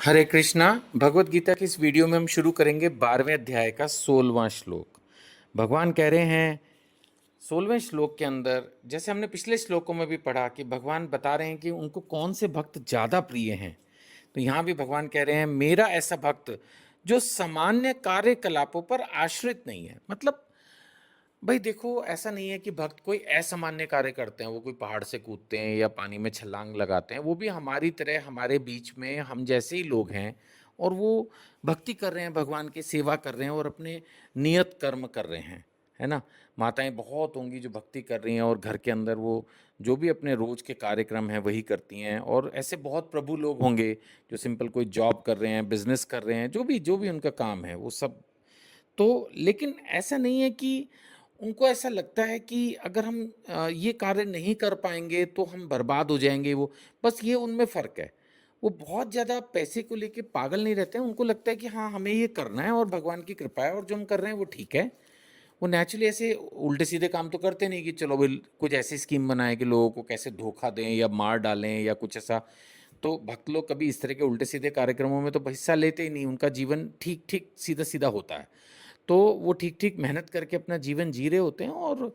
हरे कृष्णा। भगवत गीता की इस वीडियो में हम शुरू करेंगे 12वें अध्याय का 16वां श्लोक। भगवान कह रहे हैं 16वें श्लोक के अंदर, जैसे हमने पिछले श्लोकों में भी पढ़ा कि भगवान बता रहे हैं कि उनको कौन से भक्त ज़्यादा प्रिय हैं। तो यहाँ भी भगवान कह रहे हैं मेरा ऐसा भक्त जो सामान्य कार्यकलापों पर आश्रित नहीं है। मतलब भाई देखो, ऐसा नहीं है कि भक्त कोई असामान्य कार्य करते हैं, वो कोई पहाड़ से कूदते हैं या पानी में छलांग लगाते हैं। वो भी हमारी तरह हमारे बीच में हम जैसे ही लोग हैं, और वो भक्ति कर रहे हैं, भगवान की सेवा कर रहे हैं और अपने नियत कर्म कर रहे हैं, है ना। माताएं बहुत होंगी जो भक्ति कर रही हैं और घर के अंदर वो जो भी अपने रोज के कार्यक्रम हैं वही करती हैं, और ऐसे बहुत प्रभु लोग होंगे जो सिंपल कोई जॉब कर रहे हैं, बिजनेस कर रहे हैं, जो भी उनका काम है वो सब। तो लेकिन ऐसा नहीं है कि उनको ऐसा लगता है कि अगर हम ये कार्य नहीं कर पाएँगे तो हम बर्बाद हो जाएँगे वो, बस ये उनमें फ़र्क है। वो बहुत ज़्यादा पैसे को लेके पागल नहीं रहते हैं, उनको लगता है कि हाँ, हमें ये करना है और भगवान की कृपा है और जो हम कर रहे हैं वो ठीक है। वो नेचुरली ऐसे उल्टे-सीधे काम तो करते नहीं कि चलो भई कुछ ऐसी स्कीम बनाएँ कि लोगों को कैसे धोखा दें या मार डालें या कुछ ऐसा। तो भक्त लोग कभी इस तरह के उल्टे-सीधे कार्यक्रमों में तो हिस्सा लेते ही नहीं, उनका जीवन ठीक-ठीक, सीधा-सीधा होता है। तो वो ठीक-ठीक मेहनत करके अपना जीवन जी रहे होते हैं, और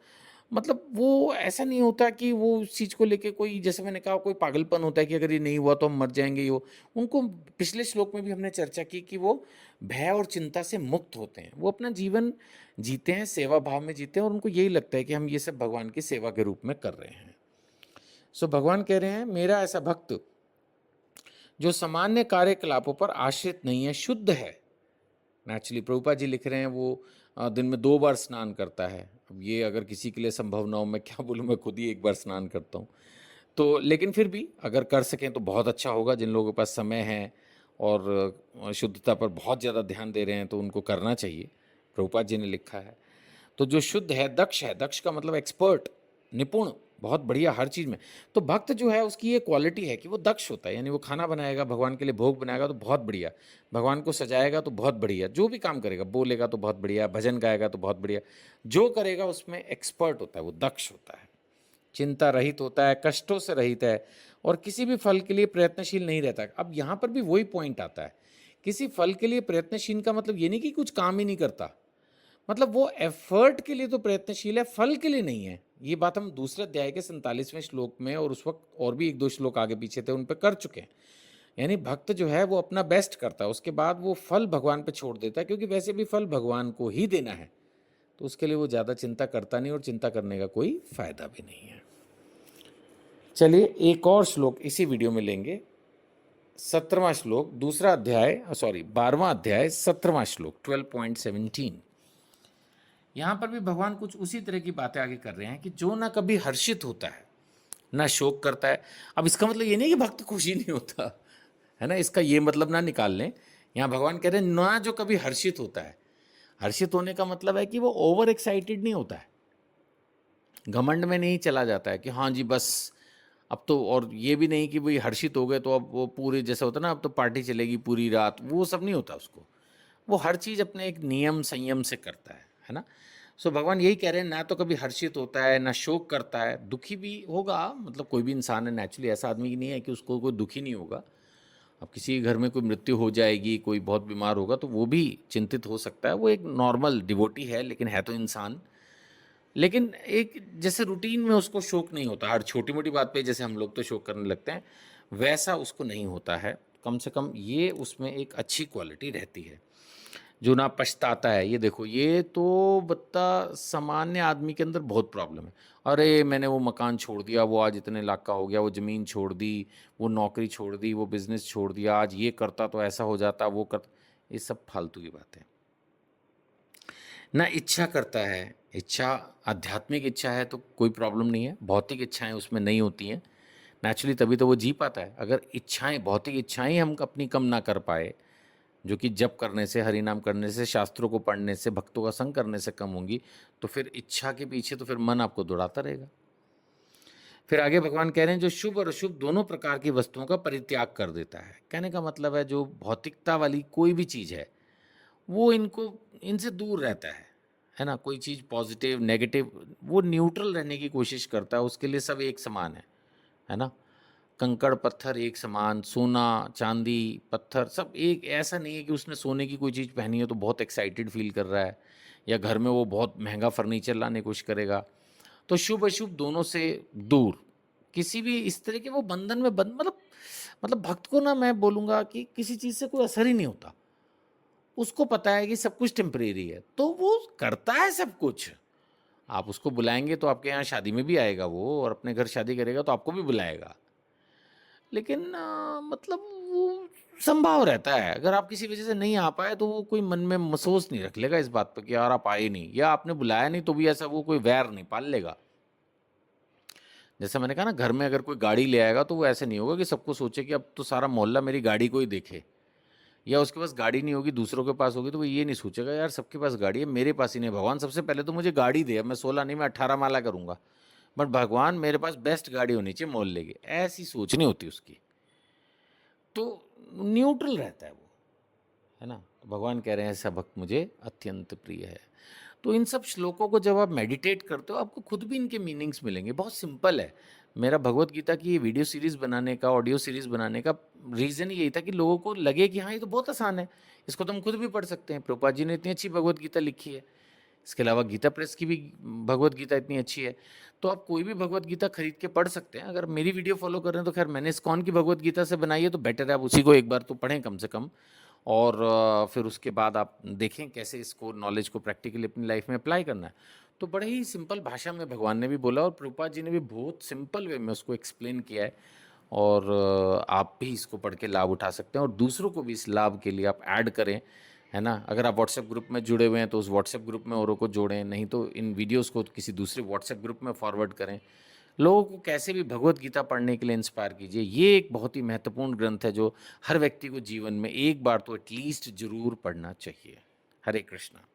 मतलब वो ऐसा नहीं होता कि वो उस चीज़ को लेके कोई, जैसे मैंने कहा, कोई पागलपन होता है कि अगर ये नहीं हुआ तो हम मर जाएँगे ये वो। उनको पिछले श्लोक में भी हमने चर्चा की कि वो भय और चिंता से मुक्त होते हैं। वो अपना जीवन जीते हैं, सेवा भाव में जीते हैं, और उनको यही लगता है कि हम ये सब भगवान की सेवा के रूप में कर रहे हैं। सो भगवान कह रहे हैं मेरा ऐसा भक्त जो सामान्य कार्यकलापों पर आश्रित नहीं है, शुद्ध है। नेचुरली प्रभुपाद जी लिख रहे हैं वो दिन में 2 बार स्नान करता है। अब ये अगर किसी के लिए संभव ना हो, मैं क्या बोलूँ, मैं खुद ही 1 बार स्नान करता हूँ। तो लेकिन फिर भी अगर कर सकें तो बहुत अच्छा होगा। जिन लोगों के पास समय है और शुद्धता पर बहुत ज़्यादा ध्यान दे रहे हैं तो उनको करना चाहिए। प्रभुपाद जी ने लिखा है। तो जो शुद्ध है, दक्ष का मतलब एक्सपर्ट, निपुण, बहुत बढ़िया हर चीज़ में। तो भक्त जो है उसकी ये क्वालिटी है कि वो दक्ष होता है, यानी वो खाना बनाएगा, भगवान के लिए भोग बनाएगा तो बहुत बढ़िया, भगवान को सजाएगा तो बहुत बढ़िया, जो भी काम करेगा, बोलेगा तो बहुत बढ़िया, भजन गाएगा तो बहुत बढ़िया, जो करेगा उसमें एक्सपर्ट होता है, वो दक्ष होता है, चिंता रहित होता है, कष्टों से रहित है, और किसी भी फल के लिए प्रयत्नशील नहीं रहता। अब यहाँ पर भी वही पॉइंट आता है, किसी फल के लिए प्रयत्नशील का मतलब ये नहीं कि कुछ काम ही नहीं करता, मतलब वो एफर्ट के लिए तो प्रयत्नशील है, फल के लिए नहीं है। ये बात हम दूसरे अध्याय के 47वें श्लोक में, और उस वक्त और भी 1-2 श्लोक आगे पीछे थे, उन पे कर चुके हैं। यानी भक्त जो है वो अपना बेस्ट करता है, उसके बाद वो फल भगवान पे छोड़ देता है, क्योंकि वैसे भी फल भगवान को ही देना है। तो उसके लिए वो ज़्यादा चिंता करता नहीं, और चिंता करने का कोई फ़ायदा भी नहीं है। चलिए एक और श्लोक इसी वीडियो में लेंगे। 17वां श्लोक, दूसरा अध्याय, सॉरी 12वां अध्याय, 17वां श्लोक, 12.17। यहाँ पर भी भगवान कुछ उसी तरह की बातें आगे कर रहे हैं कि जो ना कभी हर्षित होता है ना शोक करता है। अब इसका मतलब ये नहीं कि भक्त खुशी नहीं होता, है ना, इसका ये मतलब ना निकाल लें। यहाँ भगवान कह रहे हैं ना जो कभी हर्षित होता है। हर्षित होने का मतलब है कि वो ओवर एक्साइटेड नहीं होता है, घमंड में नहीं चला जाता है कि हाँ जी बस अब तो, और ये भी नहीं कि भाई हर्षित हो गए तो अब वो पूरे, जैसा होता है ना, अब तो पार्टी चलेगी पूरी रात, वो सब नहीं होता उसको। वो हर चीज़ अपने एक नियम संयम से करता है ना। सो भगवान यही कह रहे हैं, ना तो कभी हर्षित होता है ना शोक करता है, दुखी भी होगा, मतलब कोई भी इंसान है नेचुरली, ऐसा आदमी नहीं है कि उसको कोई दुखी नहीं होगा। अब किसी घर में कोई मृत्यु हो जाएगी, कोई बहुत बीमार होगा तो वो भी चिंतित हो सकता है, वो एक नॉर्मल डिवोटी है लेकिन है तो इंसान। लेकिन एक जैसे रूटीन में उसको शोक नहीं होता, हर छोटी मोटी बात पे जैसे हम लोग तो शोक करने लगते हैं, वैसा उसको नहीं होता है। कम से कम ये उसमें एक अच्छी क्वालिटी रहती है। जो ना पछताता है, ये देखो, ये तो बत्ता सामान्य आदमी के अंदर बहुत प्रॉब्लम है। अरे मैंने वो मकान छोड़ दिया, वो आज इतने लाख का हो गया, वो ज़मीन छोड़ दी, वो नौकरी छोड़ दी, वो बिज़नेस छोड़ दिया, आज ये करता तो ऐसा हो जाता, वो कर, ये सब फालतू की बातें। ना इच्छा करता है, इच्छा आध्यात्मिक इच्छा है तो कोई प्रॉब्लम नहीं है, भौतिक इच्छाएं उसमें नहीं होती हैं नेचुरली, तभी तो वो जी पाता है। अगर इच्छाएं, भौतिक इच्छाएं हम अपनी कम ना कर पाए, जो कि जप करने से, हरि नाम करने से, शास्त्रों को पढ़ने से, भक्तों का संग करने से कम होंगी, तो फिर इच्छा के पीछे तो फिर मन आपको दौड़ाता रहेगा। फिर आगे भगवान कह रहे हैं जो शुभ और अशुभ दोनों प्रकार की वस्तुओं का परित्याग कर देता है। कहने का मतलब है जो भौतिकता वाली कोई भी चीज़ है वो इनको, इनसे दूर रहता है ना। कोई चीज़ पॉजिटिव नेगेटिव, वो न्यूट्रल रहने की कोशिश करता है, उसके लिए सब एक समान है ना। कंकड़ पत्थर एक समान, सोना चांदी पत्थर सब एक, ऐसा नहीं है कि उसने सोने की कोई चीज़ पहनी है तो बहुत एक्साइटेड फील कर रहा है या घर में वो बहुत महंगा फर्नीचर लाने की कोशिश करेगा। तो शुभ अशुभ दोनों से दूर, किसी भी इस तरह के वो बंधन में बंद, मतलब भक्त को ना मैं बोलूँगा कि किसी चीज़ से कोई असर ही नहीं होता। उसको पता है कि सब कुछ टेम्परेरी है, तो वो करता है सब कुछ। आप उसको बुलाएँगे तो आपके यहाँ शादी में भी आएगा वो, और अपने घर शादी करेगा तो आपको भी बुलाएगा। लेकिन मतलब वो संभाव रहता है, अगर आप किसी वजह से नहीं आ पाए तो वो कोई मन में महसूस नहीं रख लेगा इस बात पे कि यार आप आए नहीं, या आपने बुलाया नहीं तो भी ऐसा वो कोई वैर नहीं पाल लेगा। जैसे मैंने कहा ना, घर में अगर कोई गाड़ी ले आएगा तो वो ऐसे नहीं होगा कि सबको सोचे कि अब तो सारा मोहल्ला मेरी गाड़ी को ही देखे, या उसके पास गाड़ी नहीं होगी दूसरों के पास होगी तो वो ये नहीं सोचेगा यार सबके पास गाड़ी है मेरे पास ही नहीं, भगवान सबसे पहले तो मुझे गाड़ी दे, अब मैं 16 नहीं मैं 18 माला करूंगा, बट भगवान मेरे पास बेस्ट गाड़ी होनी चाहिए मोहल्ले की, ऐसी सोच नहीं होती उसकी। तो न्यूट्रल रहता है वो, है ना। तो भगवान कह रहे हैं ऐसा भक्त मुझे अत्यंत प्रिय है। तो इन सब श्लोकों को जब आप मेडिटेट करते हो आपको खुद भी इनके मीनिंग्स मिलेंगे। बहुत सिंपल है। मेरा भगवत गीता की ये वीडियो सीरीज़ बनाने का, ऑडियो सीरीज़ बनाने का रीज़न यही था कि लोगों को लगे कि हाँ ये तो बहुत आसान है, इसको तो हम खुद भी पढ़ सकते हैं। प्रभुपाद जी ने इतनी अच्छी भगवत गीता लिखी है, इसके अलावा गीता प्रेस की भी भगवत गीता इतनी अच्छी है, तो आप कोई भी भगवत गीता खरीद के पढ़ सकते हैं। अगर मेरी वीडियो फॉलो कर रहे हैं तो खैर मैंने इस्कॉन की भगवत गीता से बनाई है तो बेटर है आप उसी को एक बार तो पढ़ें कम से कम, और फिर उसके बाद आप देखें कैसे इसको नॉलेज को प्रैक्टिकली अपनी लाइफ में अप्लाई करना है। तो बड़े ही सिंपल भाषा में भगवान ने भी बोला और प्रभुपाद जी ने भी बहुत सिंपल वे में उसको एक्सप्लेन किया है, और आप भी इसको पढ़ के लाभ उठा सकते हैं और दूसरों को भी इस लाभ के लिए आप ऐड करें, है ना। अगर आप व्हाट्सएप ग्रुप में जुड़े हुए हैं तो उस व्हाट्सएप ग्रुप में औरों को जोड़ें, नहीं तो इन वीडियोस को किसी दूसरे व्हाट्सएप ग्रुप में फॉरवर्ड करें। लोगों को कैसे भी भगवत गीता पढ़ने के लिए इंस्पायर कीजिए। ये एक बहुत ही महत्वपूर्ण ग्रंथ है जो हर व्यक्ति को जीवन में एक बार तो एटलीस्ट जरूर पढ़ना चाहिए। हरे कृष्णा।